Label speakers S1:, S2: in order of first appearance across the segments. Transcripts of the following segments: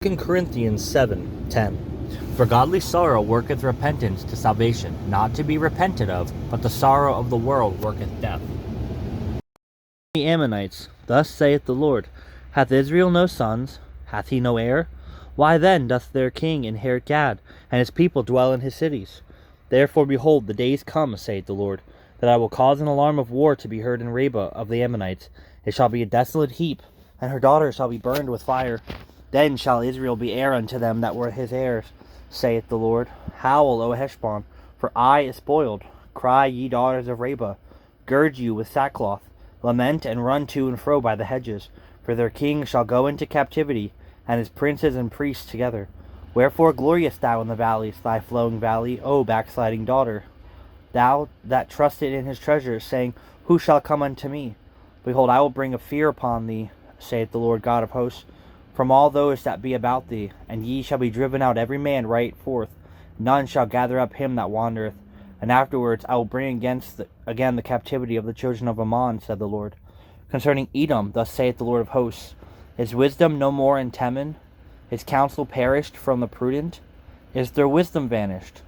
S1: 2 Corinthians 7:10. For godly sorrow worketh repentance to salvation, not to be repented of, but the sorrow of the world worketh death. The Ammonites, thus saith the Lord, Hath Israel no sons? Hath he no heir? Why then doth their king inherit Gad, and his people dwell in his cities? Therefore, behold, the days come, saith the Lord, that I will cause an alarm of war to be heard in Rabbah of the Ammonites. It shall be a desolate heap, and her daughters shall be burned with fire. Then shall Israel be heir unto them that were his heirs, saith the Lord. Howl, O Heshbon, for Ai is spoiled. Cry, ye daughters of Rabbah. Gird you with sackcloth. Lament and run to and fro by the hedges. For their king shall go into captivity, and his princes and priests together. Wherefore gloriest thou in the valleys, thy flowing valley, O backsliding daughter? Thou that trusted in his treasures, saying, Who shall come unto me? Behold, I will bring a fear upon thee, saith the Lord God of hosts, from all those that be about thee, and ye shall be driven out every man right forth. None shall gather up him that wandereth. And afterwards I will bring again the captivity of the children of Ammon, said the Lord. Concerning Edom, thus saith the Lord of hosts, Is wisdom no more in Teman? Is counsel perished from the prudent? Is their wisdom vanished?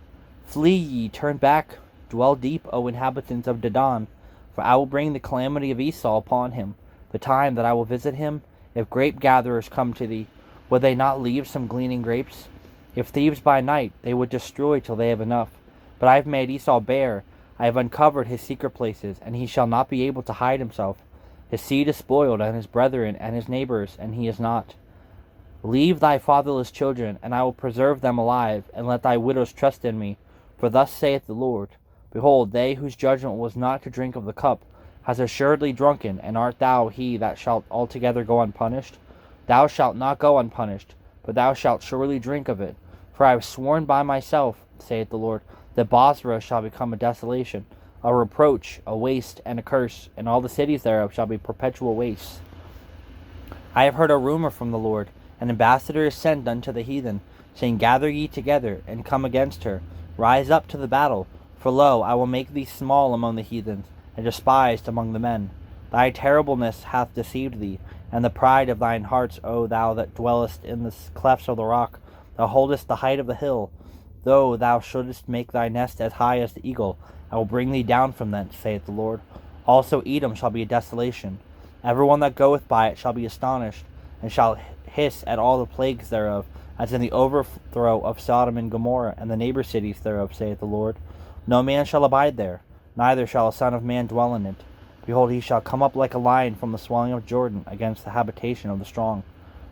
S1: Flee ye, turn back, dwell deep, O inhabitants of Dedan, for I will bring the calamity of Esau upon him, the time that I will visit him. If grape gatherers come to thee, would they not leave some gleaning grapes? If thieves by night, they would destroy till they have enough. But I have made Esau bare, I have uncovered his secret places, and he shall not be able to hide himself. His seed is spoiled, and his brethren, and his neighbors, and he is not. Leave thy fatherless children, and I will preserve them alive, and let thy widows trust in me. For thus saith the Lord, Behold, they whose judgment was not to drink of the cup, has assuredly drunken, and art thou he that shalt altogether go unpunished? Thou shalt not go unpunished, but thou shalt surely drink of it. For I have sworn by myself, saith the Lord, that Bozrah shall become a desolation, a reproach, a waste, and a curse, and all the cities thereof shall be perpetual wastes. I have heard a rumor from the Lord. An ambassador is sent unto the heathen, saying, Gather ye together, and come against her. Rise up to the battle. For lo, I will make thee small among the heathens, and despised among the men. Thy terribleness hath deceived thee, and the pride of thine hearts, O thou that dwellest in the clefts of the rock. Thou holdest the height of the hill. Though thou shouldest make thy nest as high as the eagle, I will bring thee down from thence, saith the Lord. Also Edom shall be a desolation. Every one that goeth by it shall be astonished, and shall hiss at all the plagues thereof, as in the overthrow of Sodom and Gomorrah, and the neighbor cities thereof, saith the Lord. No man shall abide there, neither shall a son of man dwell in it. Behold, he shall come up like a lion from the swelling of Jordan against the habitation of the strong.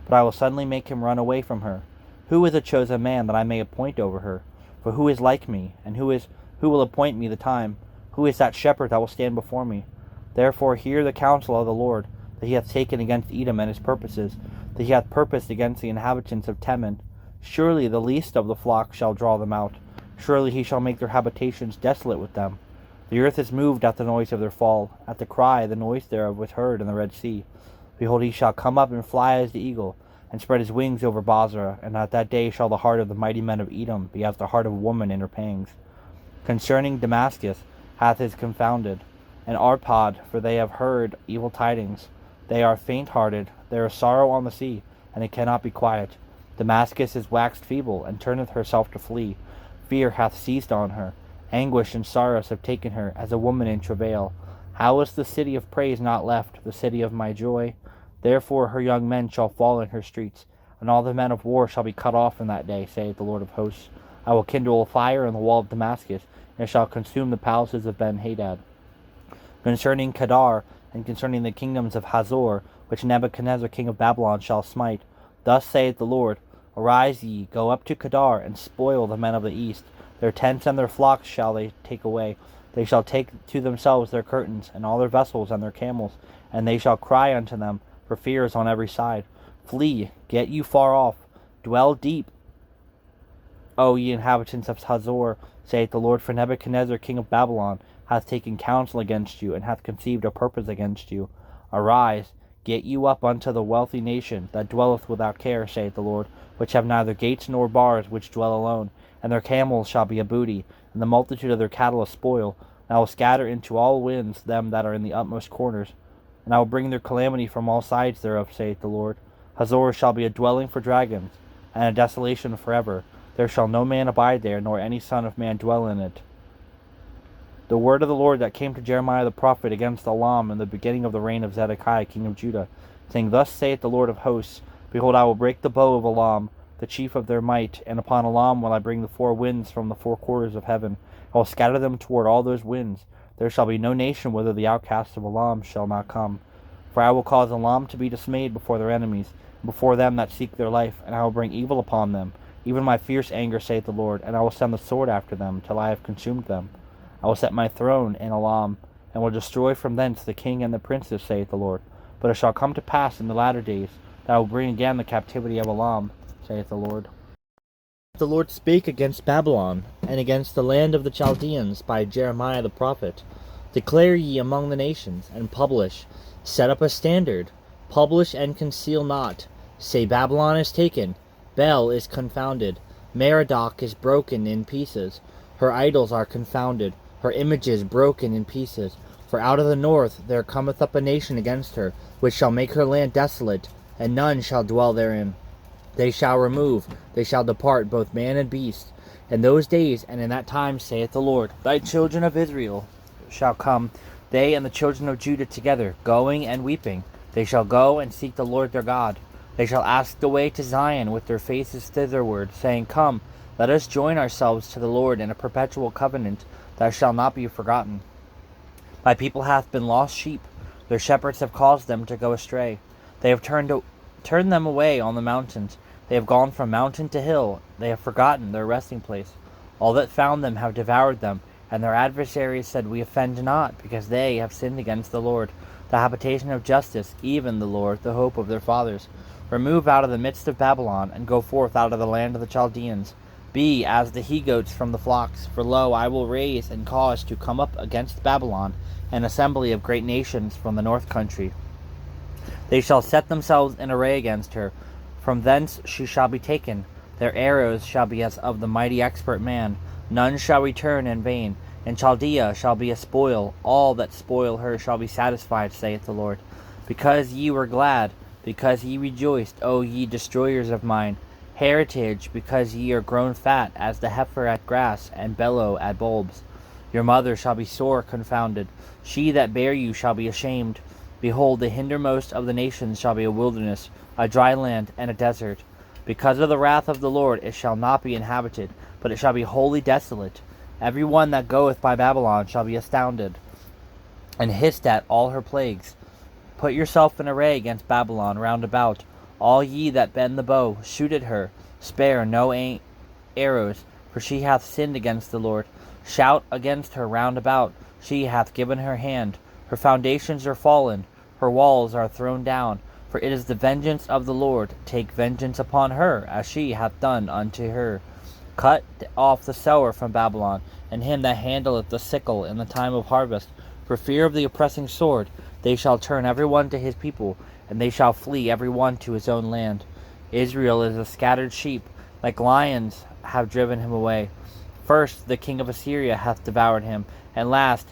S1: But I will suddenly make him run away from her. Who is a chosen man that I may appoint over her? For who is like me, and who will appoint me the time? Who is that shepherd that will stand before me? Therefore hear the counsel of the Lord, that he hath taken against Edom and his purposes, that he hath purposed against the inhabitants of Teman. Surely the least of the flock shall draw them out. Surely he shall make their habitations desolate with them. The earth is moved at the noise of their fall. At the cry, the noise thereof was heard in the Red Sea. Behold, he shall come up and fly as the eagle, and spread his wings over Bozrah. And at that day shall the heart of the mighty men of Edom be as the heart of a woman in her pangs. Concerning Damascus hath his confounded, and Arpad, for they have heard evil tidings. They are faint-hearted, there is sorrow on the sea, and it cannot be quiet. Damascus is waxed feeble, and turneth herself to flee. Fear hath seized on her. Anguish and sorrows have taken her, as a woman in travail. How is the city of praise not left, the city of my joy? Therefore her young men shall fall in her streets, and all the men of war shall be cut off in that day, saith the Lord of hosts. I will kindle a fire in the wall of Damascus, and it shall consume the palaces of Ben-Hadad. Concerning Kedar, and concerning the kingdoms of Hazor, which Nebuchadnezzar king of Babylon shall smite, thus saith the Lord, Arise ye, go up to Kedar, and spoil the men of the east. Their tents and their flocks shall they take away. They shall take to themselves their curtains, and all their vessels and their camels, and they shall cry unto them, for fear is on every side. Flee, get you far off, dwell deep, O ye inhabitants of Hazor, saith the Lord, for Nebuchadnezzar king of Babylon hath taken counsel against you, and hath conceived a purpose against you. Arise, get you up unto the wealthy nation that dwelleth without care, saith the Lord, which have neither gates nor bars, which dwell alone. And their camels shall be a booty, and the multitude of their cattle a spoil. And I will scatter into all winds them that are in the utmost corners. And I will bring their calamity from all sides thereof, saith the Lord. Hazor shall be a dwelling for dragons, and a desolation forever. There shall no man abide there, nor any son of man dwell in it. The word of the Lord that came to Jeremiah the prophet against Elam in the beginning of the reign of Zedekiah king of Judah, saying, Thus saith the Lord of hosts, Behold, I will break the bow of Elam, the chief of their might, and upon Elam will I bring the four winds from the four quarters of heaven. I will scatter them toward all those winds. There shall be no nation whither the outcasts of Elam shall not come. For I will cause Elam to be dismayed before their enemies, and before them that seek their life, and I will bring evil upon them, even my fierce anger, saith the Lord, and I will send the sword after them, till I have consumed them. I will set my throne in Elam, and will destroy from thence the king and the princes, saith the Lord. But it shall come to pass in the latter days, that I will bring again the captivity of Elam, saith the Lord. The Lord spake against Babylon, and against the land of the Chaldeans, by Jeremiah the prophet. Declare ye among the nations, and publish. Set up a standard. Publish and conceal not. Say, Babylon is taken. Bel is confounded. Merodach is broken in pieces. Her idols are confounded. Her images broken in pieces. For out of the north there cometh up a nation against her, which shall make her land desolate, and none shall dwell therein. They shall remove, they shall depart, both man and beast. In those days and in that time, saith the Lord, thy children of Israel shall come, they and the children of Judah together, going and weeping. They shall go and seek the Lord their God. They shall ask the way to Zion with their faces thitherward, saying, Come, let us join ourselves to the Lord in a perpetual covenant that shall not be forgotten. My people hath been lost sheep. Their shepherds have caused them to go astray. They have turned them away on the mountains. They have gone from mountain to hill. They have forgotten their resting place. All that found them have devoured them, and their adversaries said, We offend not, because they have sinned against the Lord, the habitation of justice, even the Lord, the hope of their fathers. Remove out of the midst of Babylon, and go forth out of the land of the Chaldeans. Be as the he-goats from the flocks, for lo, I will raise and cause to come up against Babylon an assembly of great nations from the north country. They shall set themselves in array against her. From thence she shall be taken. Their arrows shall be as of the mighty expert man. None shall return in vain. And Chaldea shall be a spoil. All that spoil her shall be satisfied, saith the Lord. Because ye were glad, because ye rejoiced, O ye destroyers of mine. Heritage, because ye are grown fat, as the heifer at grass, and bellow at bulbs. Your mother shall be sore confounded. She that bare you shall be ashamed. Behold, the hindermost of the nations shall be a wilderness, a dry land, and a desert. Because of the wrath of the Lord it shall not be inhabited, but it shall be wholly desolate. Every one that goeth by Babylon shall be astounded, and hissed at all her plagues. Put yourself in array against Babylon round about. All ye that bend the bow, shoot at her. Spare no arrows, for she hath sinned against the Lord. Shout against her round about. She hath given her hand. Her foundations are fallen. Her walls are thrown down. For it is the vengeance of the Lord. Take vengeance upon her, as she hath done unto her. Cut off the sower from Babylon, and him that handleth the sickle in the time of harvest. For fear of the oppressing sword, they shall turn every one to his people, and they shall flee every one to his own land. Israel is a scattered sheep, like lions have driven him away. First the king of Assyria hath devoured him, and last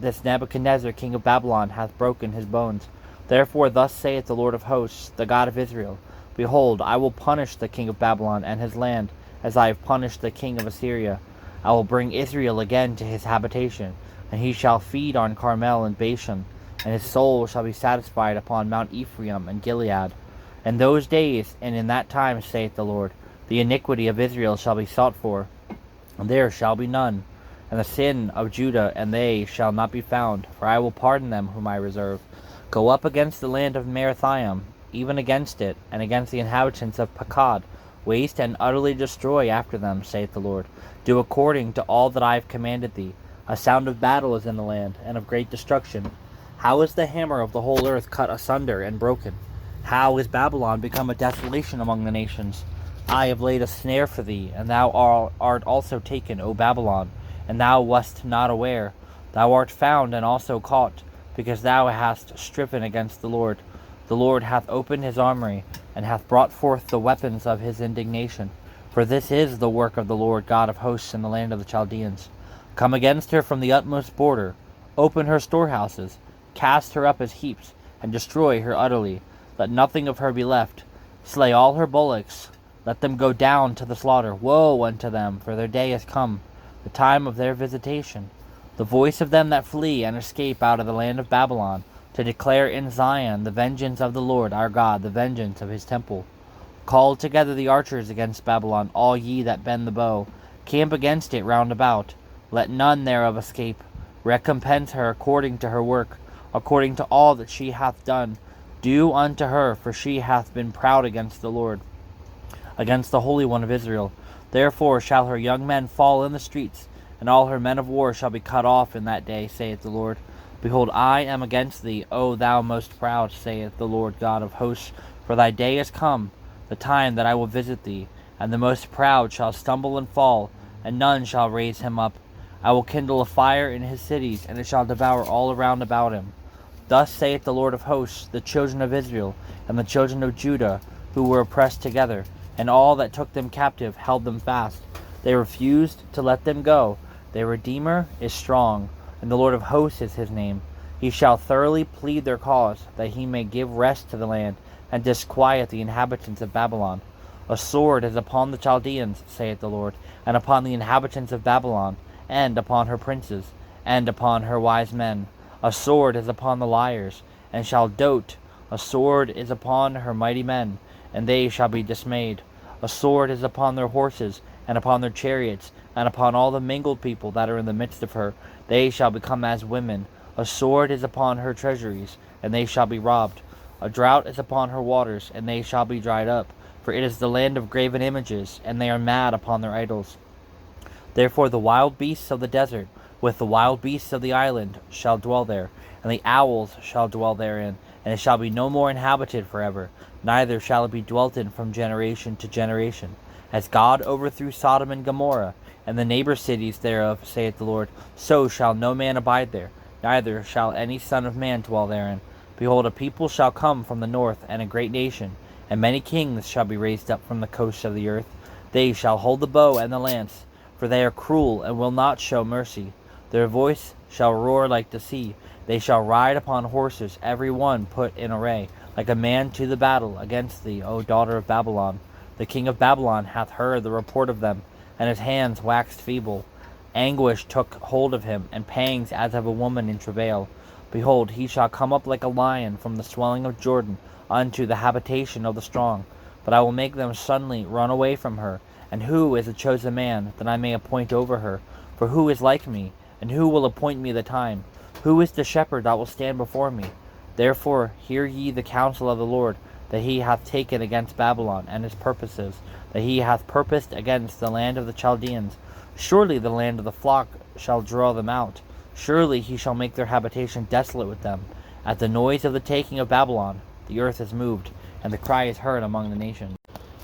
S1: this Nebuchadnezzar king of Babylon hath broken his bones. Therefore thus saith the Lord of hosts, the God of Israel, Behold, I will punish the king of Babylon and his land, as I have punished the king of Assyria. I will bring Israel again to his habitation, and he shall feed on Carmel and Bashan, and his soul shall be satisfied upon Mount Ephraim and Gilead. In those days and in that time, saith the Lord, the iniquity of Israel shall be sought for, and there shall be none, and the sin of Judah, and they shall not be found, for I will pardon them whom I reserve. Go up against the land of Merathaim, even against it, and against the inhabitants of Pakad. Waste and utterly destroy after them, saith the Lord. Do according to all that I have commanded thee. A sound of battle is in the land, and of great destruction. How is the hammer of the whole earth cut asunder and broken? How is Babylon become a desolation among the nations? I have laid a snare for thee, and thou art also taken, O Babylon, and thou wast not aware. Thou art found and also caught, because thou hast striven against the Lord. The Lord hath opened his armory, and hath brought forth the weapons of his indignation. For this is the work of the Lord God of hosts in the land of the Chaldeans. Come against her from the utmost border. Open her storehouses. Cast her up as heaps, and destroy her utterly. Let nothing of her be left. Slay all her bullocks. Let them go down to the slaughter. Woe unto them, for their day is come, the time of their visitation. The voice of them that flee and escape out of the land of Babylon, to declare in Zion the vengeance of the Lord our God, the vengeance of his temple. Call together the archers against Babylon, all ye that bend the bow. Camp against it round about. Let none thereof escape. Recompense her according to her work, according to all that she hath done. Do unto her, for she hath been proud against the Lord, against the Holy One of Israel. Therefore shall her young men fall in the streets, and all her men of war shall be cut off in that day, saith the Lord. Behold, I am against thee, O thou most proud, saith the Lord God of hosts. For thy day is come, the time that I will visit thee, and the most proud shall stumble and fall, and none shall raise him up. I will kindle a fire in his cities, and it shall devour all around about him. Thus saith the Lord of hosts, the children of Israel, and the children of Judah, who were oppressed together, and all that took them captive held them fast. They refused to let them go. Their Redeemer is strong, and the Lord of hosts is his name. He shall thoroughly plead their cause, that he may give rest to the land, and disquiet the inhabitants of Babylon. A sword is upon the Chaldeans, saith the Lord, and upon the inhabitants of Babylon, and upon her princes, and upon her wise men. A sword is upon the liars, and shall dote. A sword is upon her mighty men, and they shall be dismayed. A sword is upon their horses, and upon their chariots, and upon all the mingled people that are in the midst of her. They shall become as women. A sword is upon her treasuries, and they shall be robbed. A drought is upon her waters, and they shall be dried up. For it is the land of graven images, and they are mad upon their idols. Therefore the wild beasts of the desert, with the wild beasts of the island, shall dwell there, and the owls shall dwell therein, and it shall be no more inhabited forever, neither shall it be dwelt in from generation to generation. As God overthrew Sodom and Gomorrah, and the neighbor cities thereof, saith the Lord, so shall no man abide there, neither shall any son of man dwell therein. Behold, a people shall come from the north, and a great nation, and many kings shall be raised up from the coasts of the earth. They shall hold the bow and the lance, for they are cruel, and will not show mercy. Their voice shall roar like the sea. They shall ride upon horses, every one put in array, like a man to the battle against thee, O daughter of Babylon. The king of Babylon hath heard the report of them, and his hands waxed feeble. Anguish took hold of him, and pangs as of a woman in travail. Behold, he shall come up like a lion from the swelling of Jordan unto the habitation of the strong. But I will make them suddenly run away from her. And who is a chosen man, that I may appoint over her? For who is like me, and who will appoint me the time? Who is the shepherd that will stand before me? Therefore hear ye the counsel of the Lord, that he hath taken against Babylon, and his purposes, that he hath purposed against the land of the Chaldeans. Surely the land of the flock shall draw them out. Surely he shall make their habitation desolate with them. At the noise of the taking of Babylon, the earth is moved, and the cry is heard among the nations.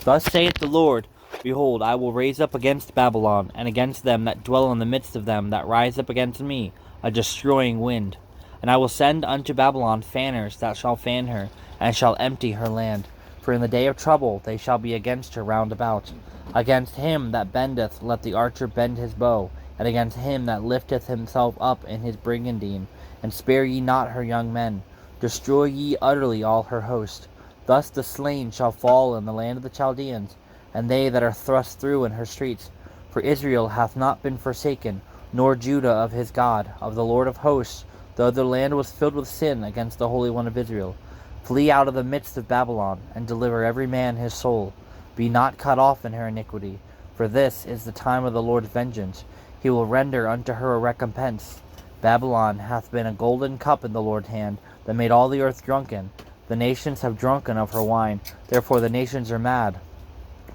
S1: Thus saith the Lord, Behold, I will raise up against Babylon, and against them that dwell in the midst of them that rise up against me, a destroying wind. And I will send unto Babylon fanners that shall fan her, and shall empty her land. For in the day of trouble they shall be against her round about. Against him that bendeth let the archer bend his bow, and against him that lifteth himself up in his brigandine. And spare ye not her young men. Destroy ye utterly all her host. Thus the slain shall fall in the land of the Chaldeans, and they that are thrust through in her streets. For Israel hath not been forsaken, nor Judah of his God, of the Lord of hosts, though the land was filled with sin against the Holy One of Israel. Flee out of the midst of Babylon, and deliver every man his soul. Be not cut off in her iniquity, for this is the time of the Lord's vengeance. He will render unto her a recompense. Babylon hath been a golden cup in the Lord's hand, that made all the earth drunken. The nations have drunken of her wine, therefore the nations are mad.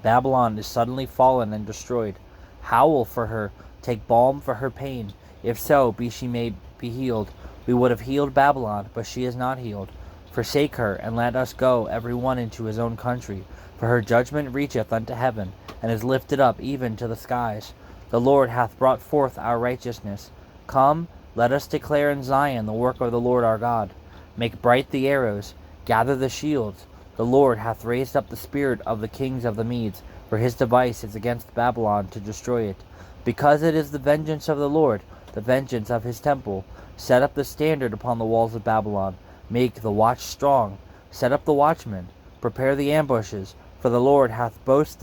S1: Babylon is suddenly fallen and destroyed. Howl for her, take balm for her pain. If so, she may be healed. We would have healed Babylon, but she is not healed. Forsake her, and let us go every one into his own country. For her judgment reacheth unto heaven, and is lifted up even to the skies. The Lord hath brought forth our righteousness. Come, let us declare in Zion the work of the Lord our God. Make bright the arrows, gather the shields. The Lord hath raised up the spirit of the kings of the Medes, for his device is against Babylon to destroy it. Because it is the vengeance of the Lord, the vengeance of his temple. Set up the standard upon the walls of Babylon. Make the watch strong. Set up the watchmen. Prepare the ambushes. For the Lord hath both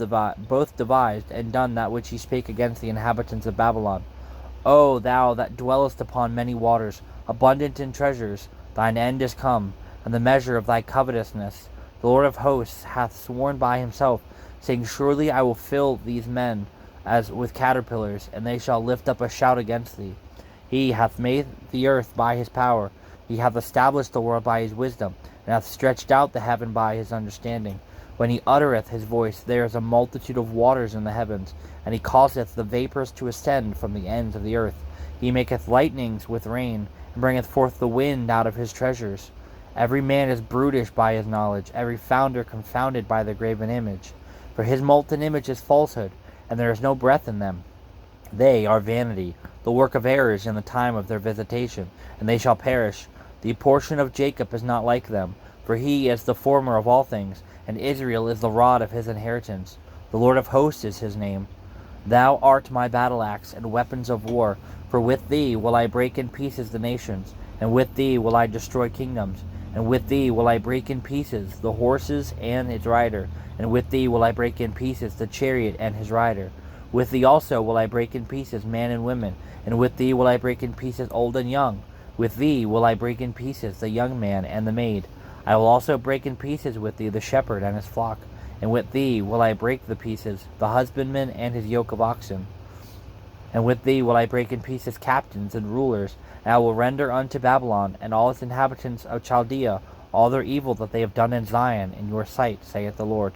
S1: devised and done that which he spake against the inhabitants of Babylon. O thou that dwellest upon many waters, abundant in treasures, thine end is come, and the measure of thy covetousness. The Lord of hosts hath sworn by himself, saying, Surely I will fill these men as with caterpillars, and they shall lift up a shout against thee. He hath made the earth by his power, he hath established the world by his wisdom, and hath stretched out the heaven by his understanding. When he uttereth his voice, there is a multitude of waters in the heavens, and he causeth the vapours to ascend from the ends of the earth. He maketh lightnings with rain, and bringeth forth the wind out of his treasures. Every man is brutish by his knowledge, every founder confounded by the graven image. For his molten image is falsehood, and there is no breath in them. They are vanity, the work of errors in the time of their visitation, and they shall perish. The portion of Jacob is not like them, for he is the former of all things, and Israel is the rod of his inheritance. The Lord of hosts is his name. Thou art my battle axe and weapons of war, for with thee will I break in pieces the nations, and with thee will I destroy kingdoms, and with thee will I break in pieces the horses and its rider, and with thee will I break in pieces the chariot and his rider. With thee also will I break in pieces man and women, and with thee will I break in pieces old and young. With thee will I break in pieces the young man and the maid. I will also break in pieces with thee the shepherd and his flock, and with thee will I break the pieces the husbandman and his yoke of oxen. And with thee will I break in pieces captains and rulers, and I will render unto Babylon and all its inhabitants of Chaldea all their evil that they have done in Zion in your sight, saith the Lord.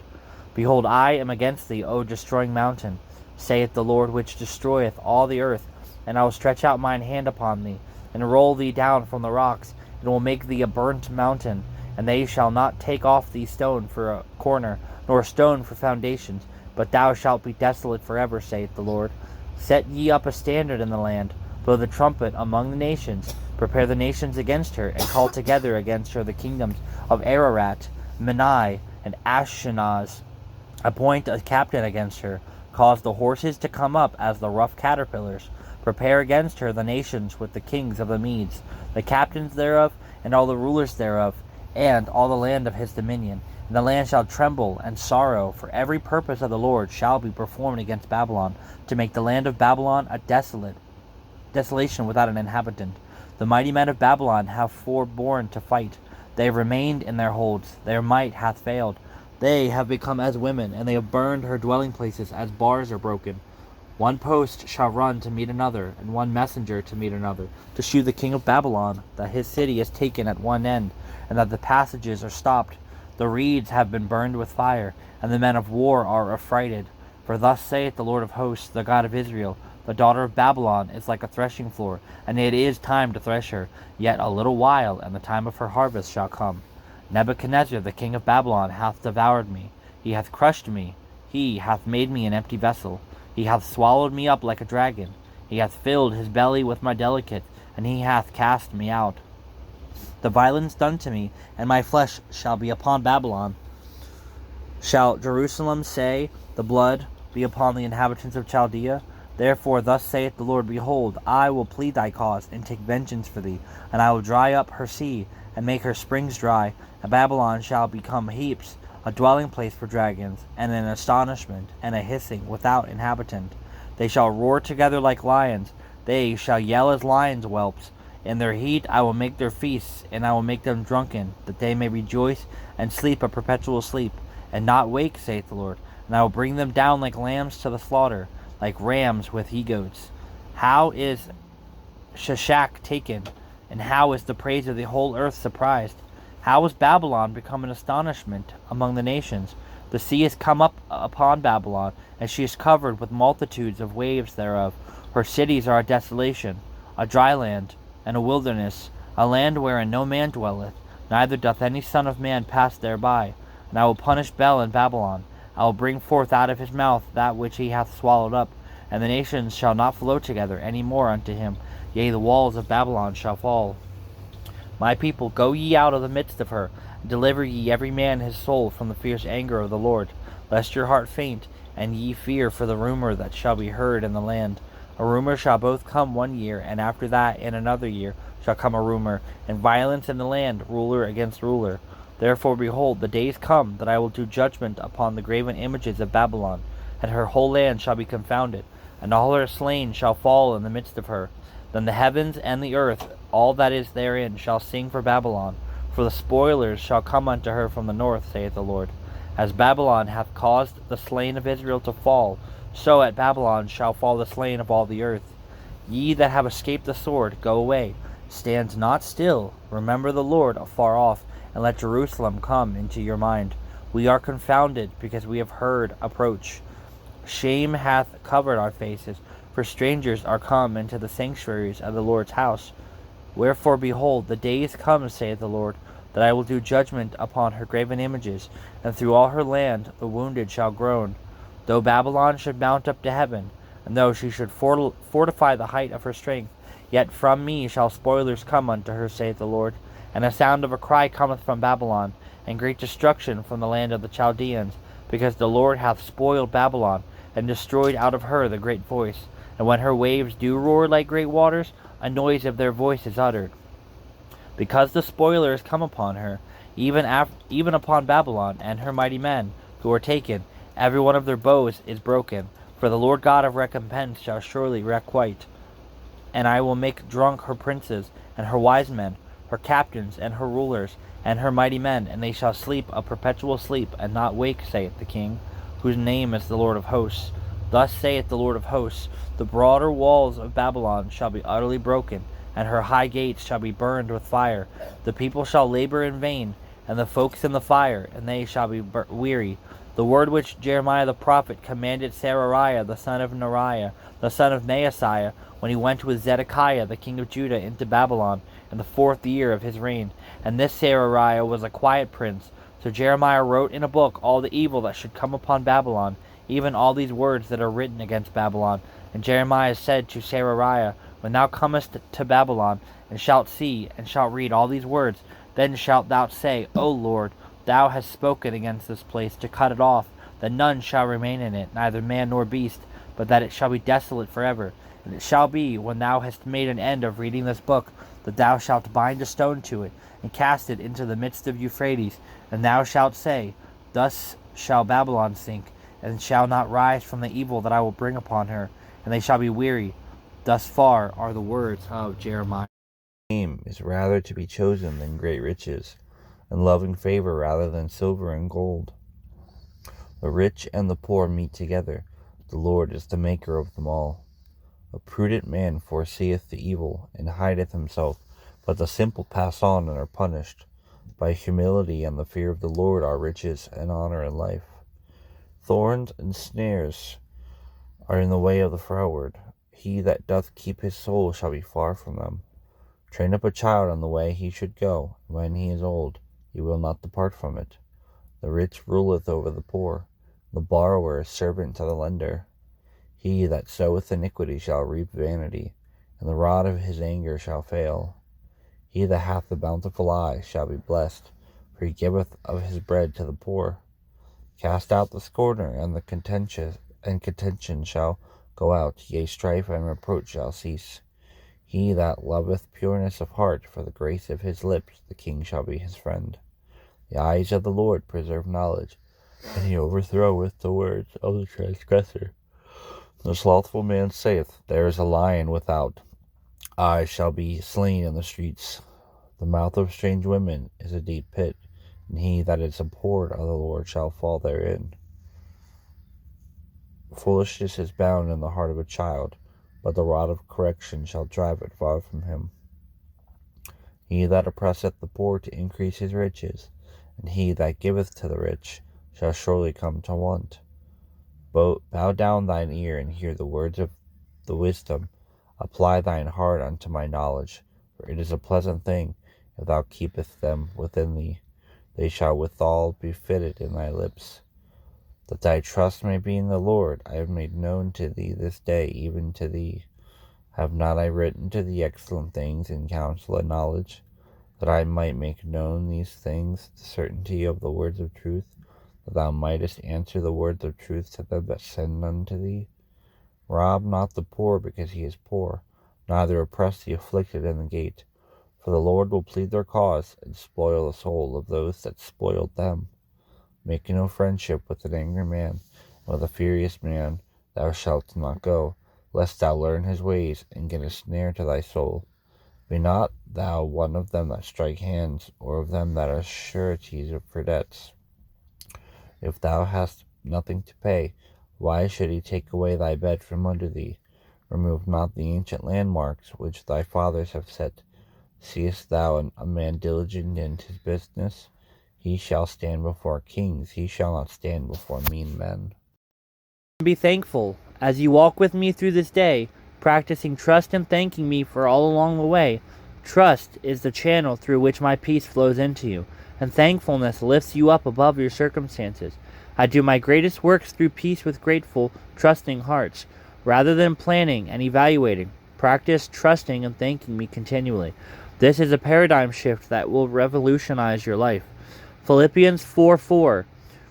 S1: Behold, I am against thee, O destroying mountain, saith the Lord, which destroyeth all the earth, and I will stretch out mine hand upon thee, and roll thee down from the rocks, and will make thee a burnt mountain, and they shall not take off thee stone for a corner, nor stone for foundations, but thou shalt be desolate forever, saith the Lord. Set ye up a standard in the land, blow the trumpet among the nations, prepare the nations against her, and call together against her the kingdoms of Ararat, Menai, and Ashkenaz. Appoint a captain against her, cause the horses to come up as the rough caterpillars. Prepare against her the nations with the kings of the Medes, the captains thereof, and all the rulers thereof, and all the land of his dominion. And the land shall tremble and sorrow, for every purpose of the Lord shall be performed against Babylon, to make the land of Babylon a desolation without an inhabitant. The mighty men of Babylon have forborne to fight. They have remained in their holds. Their might hath failed. They have become as women, and they have burned her dwelling places as bars are broken. One post shall run to meet another, and one messenger to meet another, to shew the king of Babylon that his city is taken at one end, and that the passages are stopped. The reeds have been burned with fire, and the men of war are affrighted. For thus saith the Lord of hosts, the God of Israel, the daughter of Babylon is like a threshing floor, and it is time to thresh her. Yet a little while, and the time of her harvest shall come. Nebuchadnezzar the king of Babylon hath devoured me. He hath crushed me. He hath made me an empty vessel. He hath swallowed me up like a dragon. He hath filled his belly with my delicates, and he hath cast me out. The violence done to me, and my flesh shall be upon Babylon. Shall Jerusalem say, the blood be upon the inhabitants of Chaldea? Therefore thus saith the Lord, Behold, I will plead thy cause, and take vengeance for thee, and I will dry up her sea, and make her springs dry, and Babylon shall become heaps, a dwelling place for dragons, and an astonishment, and a hissing without inhabitant. They shall roar together like lions, they shall yell as lions' whelps. In their heat I will make their feasts, and I will make them drunken, that they may rejoice and sleep a perpetual sleep, and not wake, saith the Lord. And I will bring them down like lambs to the slaughter, like rams with he-goats. How is Sheshach taken, and how is the praise of the whole earth surprised? How is Babylon become an astonishment among the nations? The sea is come up upon Babylon, and she is covered with multitudes of waves thereof. Her cities are a desolation, a dry land, and a wilderness, a land wherein no man dwelleth, neither doth any son of man pass thereby. And I will punish Bel in Babylon. I will bring forth out of his mouth that which he hath swallowed up, and the nations shall not flow together any more unto him. Yea, the walls of Babylon shall fall. My people, go ye out of the midst of her, and deliver ye every man his soul from the fierce anger of the Lord, lest your heart faint, and ye fear for the rumor that shall be heard in the land. A rumor shall both come 1 year, and after that in another year shall come a rumor, and violence in the land, ruler against ruler. Therefore, behold, the days come that I will do judgment upon the graven images of Babylon, and her whole land shall be confounded, and all her slain shall fall in the midst of her. Then the heavens and the earth, all that is therein, shall sing for Babylon, for the spoilers shall come unto her from the north, saith the Lord. As Babylon hath caused the slain of Israel to fall, so at Babylon shall fall the slain of all the earth. Ye that have escaped the sword, go away. Stand not still. Remember the Lord afar off, and let Jerusalem come into your mind. We are confounded, because we have heard approach. Shame hath covered our faces, for strangers are come into the sanctuaries of the Lord's house. Wherefore, behold, the days come, saith the Lord, that I will do judgment upon her graven images, and through all her land the wounded shall groan. Though Babylon should mount up to heaven, and though she should fortify the height of her strength, yet from me shall spoilers come unto her, saith the Lord. And a sound of a cry cometh from Babylon, and great destruction from the land of the Chaldeans, because the Lord hath spoiled Babylon, and destroyed out of her the great voice. And when her waves do roar like great waters, a noise of their voice is uttered. Because the spoiler is come upon her, even upon Babylon and her mighty men, who are taken, every one of their bows is broken. For the Lord God of recompense shall surely requite. And I will make drunk her princes, and her wise men, her captains, and her rulers, and her mighty men, and they shall sleep a perpetual sleep, and not wake, saith the King, whose name is the Lord of hosts. Thus saith the Lord of hosts, the broader walls of Babylon shall be utterly broken, and her high gates shall be burned with fire. The people shall labor in vain, and the folks in the fire, and they shall be weary. The word which Jeremiah the prophet commanded Seraiah the son of Neriah, the son of Maaseiah, when he went with Zedekiah the king of Judah into Babylon, in the 4th year of his reign. And this Seraiah was a quiet prince. So Jeremiah wrote in a book all the evil that should come upon Babylon, even all these words that are written against Babylon. And Jeremiah said to Seraiah, When thou comest to Babylon, and shalt see, and shalt read all these words, then shalt thou say, O Lord, thou hast spoken against this place, to cut it off, that none shall remain in it, neither man nor beast, but that it shall be desolate forever. And it shall be, when thou hast made an end of reading this book, that thou shalt bind a stone to it, and cast it into the midst of Euphrates, and thou shalt say, Thus shall Babylon sink, and shall not rise from the evil that I will bring upon her, and they shall be weary. Thus far are the words of Jeremiah.
S2: Name is rather to be chosen than great riches, and loving favor rather than silver and gold. The rich and the poor meet together. The Lord is the maker of them all. A prudent man foreseeth the evil, and hideth himself, but the simple pass on and are punished. By humility and the fear of the Lord are riches and honor and life. Thorns and snares are in the way of the froward. He that doth keep his soul shall be far from them. Train up a child on the way he should go, and when he is old, he will not depart from it. The rich ruleth over the poor, the borrower is servant to the lender. He that soweth iniquity shall reap vanity, and the rod of his anger shall fail. He that hath the bountiful eye shall be blessed, for he giveth of his bread to the poor. Cast out the scorner, and the contention shall go out, yea, strife and reproach shall cease. He that loveth pureness of heart, for the grace of his lips, the king shall be his friend. The eyes of the Lord preserve knowledge, and he overthroweth the words of the transgressor. The slothful man saith, There is a lion without. I shall be slain in the streets. The mouth of strange women is a deep pit, and he that is abhorred of the Lord shall fall therein. Foolishness is bound in the heart of a child, but the rod of correction shall drive it far from him. He that oppresseth the poor to increase his riches, and he that giveth to the rich shall surely come to want. Bow down thine ear and hear the words of the wisdom. Apply thine heart unto my knowledge, for it is a pleasant thing, if thou keepest them within thee. They shall withal be fitted in thy lips. That thy trust may be in the Lord, I have made known to thee this day, even to thee. Have not I written to thee excellent things in counsel and knowledge, that I might make known these things, the certainty of the words of truth, that thou mightest answer the words of truth to them that send unto thee? Rob not the poor because he is poor, neither oppress the afflicted in the gate. For the Lord will plead their cause, and spoil the soul of those that spoiled them. Make no friendship with an angry man, and with a furious man thou shalt not go, lest thou learn his ways, and get a snare to thy soul. Be not thou one of them that strike hands, or of them that are sureties for debts. If thou hast nothing to pay, why should he take away thy bed from under thee? Remove not the ancient landmarks which thy fathers have set. Seest thou a man diligent in his business? He shall stand before kings, he shall not stand before mean men.
S1: Be thankful as you walk with me through this day, practicing trust and thanking me for all along the way. Trust is the channel through which my peace flows into you, and thankfulness lifts you up above your circumstances. I do my greatest works through peace with grateful, trusting hearts. Rather than planning and evaluating, practice trusting and thanking me continually. This is a paradigm shift that will revolutionize your life. Philippians 4:4.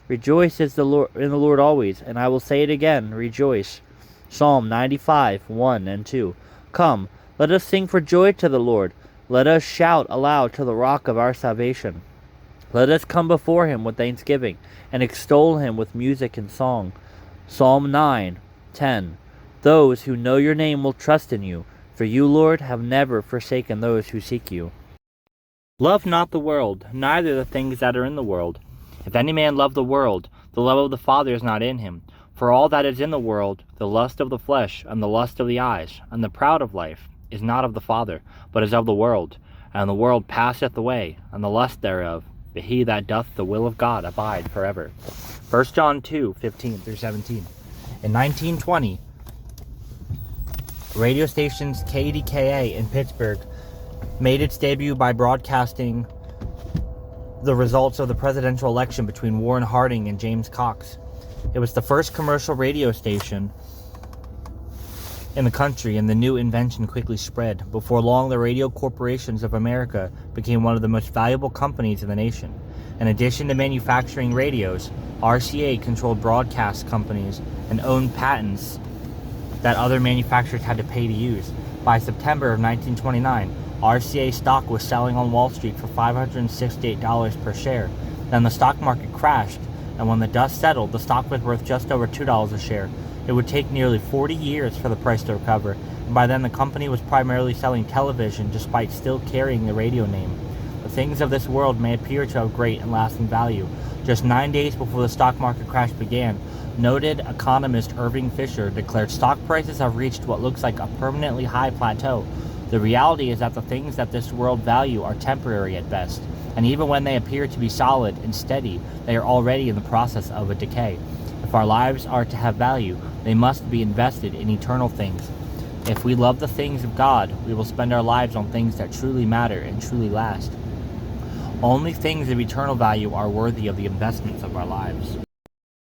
S1: Rejoice in the Lord always, and I will say it again, rejoice. Psalm 95:1 and 2. Come, let us sing for joy to the Lord. Let us shout aloud to the rock of our salvation. Let us come before him with thanksgiving, and extol him with music and song. Psalm 9:10. Those who know your name will trust in you, for you, Lord, have never forsaken those who seek you. Love not the world, neither the things that are in the world. If any man love the world, the love of the Father is not in him. For all that is in the world, the lust of the flesh, and the lust of the eyes, and the pride of life, is not of the Father, but is of the world. And the world passeth away, and the lust thereof, but he that doth the will of God abide forever. 1 John 2:15-17. In 1920, radio stations KDKA in Pittsburgh made its debut by broadcasting the results of the presidential election between Warren Harding and James Cox. It was the first commercial radio station in the country, and the new invention quickly spread. Before long, the Radio Corporations of America became one of the most valuable companies in the nation. In addition to manufacturing radios, RCA controlled broadcast companies and owned patents that other manufacturers had to pay to use. By September of 1929, RCA stock was selling on Wall Street for $568 per share. Then the stock market crashed, and when the dust settled, the stock was worth just over $2 a share. It would take nearly 40 years for the price to recover, and by then the company was primarily selling television despite still carrying the radio name. The things of this world may appear to have great and lasting value. Just 9 days before the stock market crash began, noted economist Irving Fisher declared stock prices have reached what looks like a permanently high plateau. The reality is that the things that this world value are temporary at best, and even when they appear to be solid and steady, they are already in the process of a decay. If our lives are to have value, they must be invested in eternal things. If we love the things of God, we will spend our lives on things that truly matter and truly last. Only things of eternal value are worthy of the investments of our lives.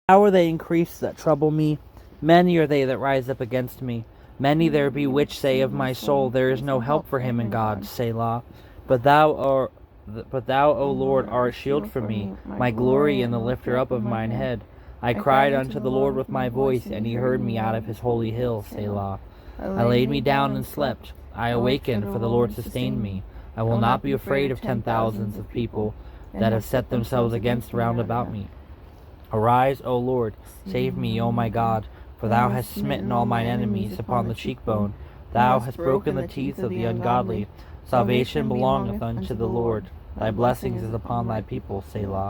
S1: How are they increased that trouble me? Many are they that rise up against me. Many there be which say of my soul, there is no help for him in God, Selah. But thou, O Lord, art a shield for me, my glory and the lifter up of mine head. I cried unto the Lord with my voice, and he heard me out of his holy hill, Selah. I laid me down and slept. I awakened, for the Lord sustained me. I will not be afraid of 10,000s of people that have set themselves against round about me. Arise, O Lord, save me, O my God, for thou hast smitten all mine enemies upon the cheekbone. Thou hast broken the teeth of the ungodly. Salvation belongeth unto the Lord. Thy blessings is upon thy people, Selah.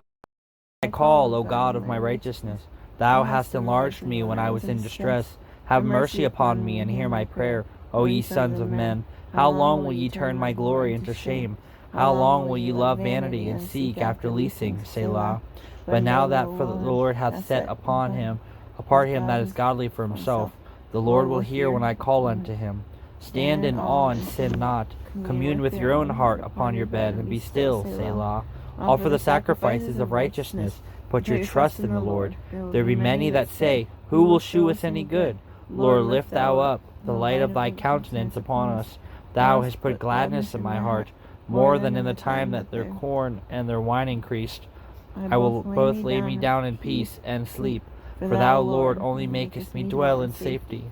S1: I call, O God of my righteousness. Thou hast enlarged me when I was in distress. Have mercy upon me, and hear my prayer, O ye sons of men. How long will ye turn my glory into shame? How long will ye love vanity, and seek after leasing, Selah? But now that for the Lord hath set apart him that is godly for himself, the Lord will hear when I call unto him. Stand in awe and sin not. Commune with your own heart upon your bed, and be still, Selah. Offer the sacrifices of righteousness. Put your trust in the Lord. There be many that say, Who will shew us any good? Lord, lift thou up the light of thy countenance upon us. Thou hast put gladness in my heart, more than in the time that their corn and their wine increased. I will both lay me down in peace and sleep, for thou, Lord, only makest me dwell in safety.